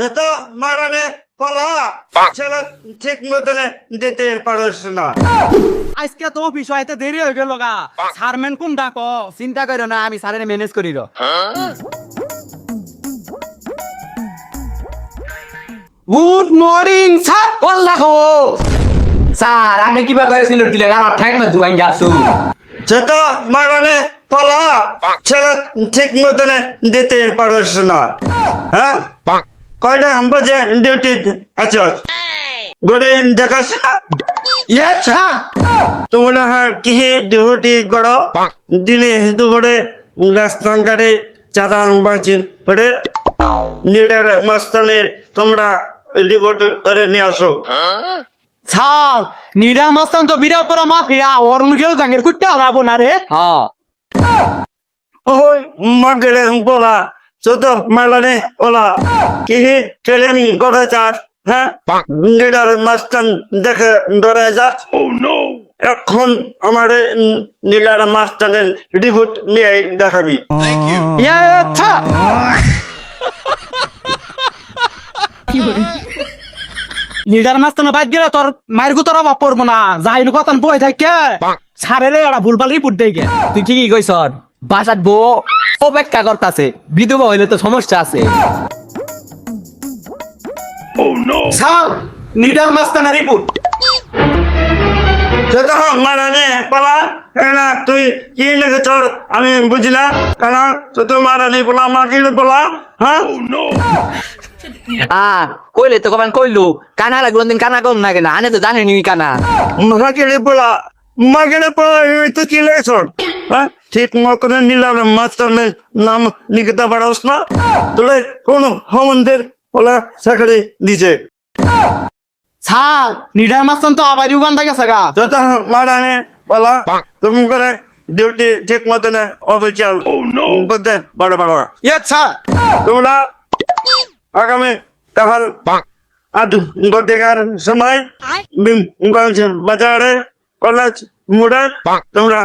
যত মারানে পালা ছেলে ঠিক মতনে দিতে পারছ না। আজকে তো অফিস হইতে দেরি হয়ে গেল গা। সারমেন কোন ডাকো? চিন্তা করো না, আমি সারের ম্যানেজ করির। Good morning sir. আল্লাহ স্যার আপনি কিবা করেছিল দিলে আমার ঠ্যাং না দুয়াই যাসু যত মারানে পালা ছেলে ঠিক মতনে দিতে পারছ না। হ্যাঁ কয়টা বাজে ডিউটি আছো? গড়ে দেখাস ইয়ে স্যার। তোমরা কি ডিউটি করো? দিনে দুপুরে রাস্তাঘাটে চাঁদান বাঁচিন পড়ে লিডার মাস্তানের তোমরা রিপোর্ট করে নিয়ে আসো। স্যার নিরা মাস্তান তো বিরাট বড় মাফিয়া, ওর মুখেও জাঙ্গের কুত্তা হরাবো না রে। হ্যাঁ ওই মাগেরে বলা যত মালানে ওলা কি ট্রেনিং করে চাস? হ্যাঁ লিডার মাস্তান দেখে ধরে যা। এখন আমার লিডার মাস্তানের রিপোর্ট নিয়ে দেখাবি। ইয়ে স্যার। লিডার মাস্তান বাদ গেলে তোর মায়ের গুতরা বাপ পড়বো না। যাইল কথা বই থাকে সারে রে ওরা ভুলভাল রিপোর্ট দেয়। তুই ঠিকই কইছ বাসাত বউ অপেক্ষা করতেছে, বিধবা হইলে তো সমস্যা আছে। স্যার লিডার মাস্তানের রিপোর্ট। যত মারানে পালা না তুই কি লেগে চল আমি বুঝি না। কারণ যত মারানি বলা মাকে বলা। হ্যাঁ কইলে তো কমান কইলু কানা লাগলো দিন কানা কম না কেনা আনে তো জানেনি কানা মাকে বলা মাকে বলা তুই কি লেগে চল? হ্যাঁ ঠিক মতনে নিলাম মাস্টারের নাম লিখতে পারস না? তোলে কোন হমন্দের বলা চাকরি দিছে। স্যার লিডার মাস্তান তো আবার উগান্ডা গেছে গা। যত মারানে বলা তুমি করে ডিউটি ঠিক মতনে অফিসিয়াল করতে বড় বড়। ইয়ে স্যার। তোমরা আগামী তাহার আদু গতেকার সময় বাজারে কলেজ মোড়ে তোমরা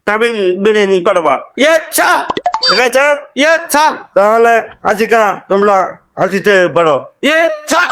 তাবিন বিরিয়ানি করবা। ইয়ে স্যার। ঠিক আছে? ইয়ে স্যার। তাহলে আজকে তোমরা আসিতে পারো। ইয়ে স্যার।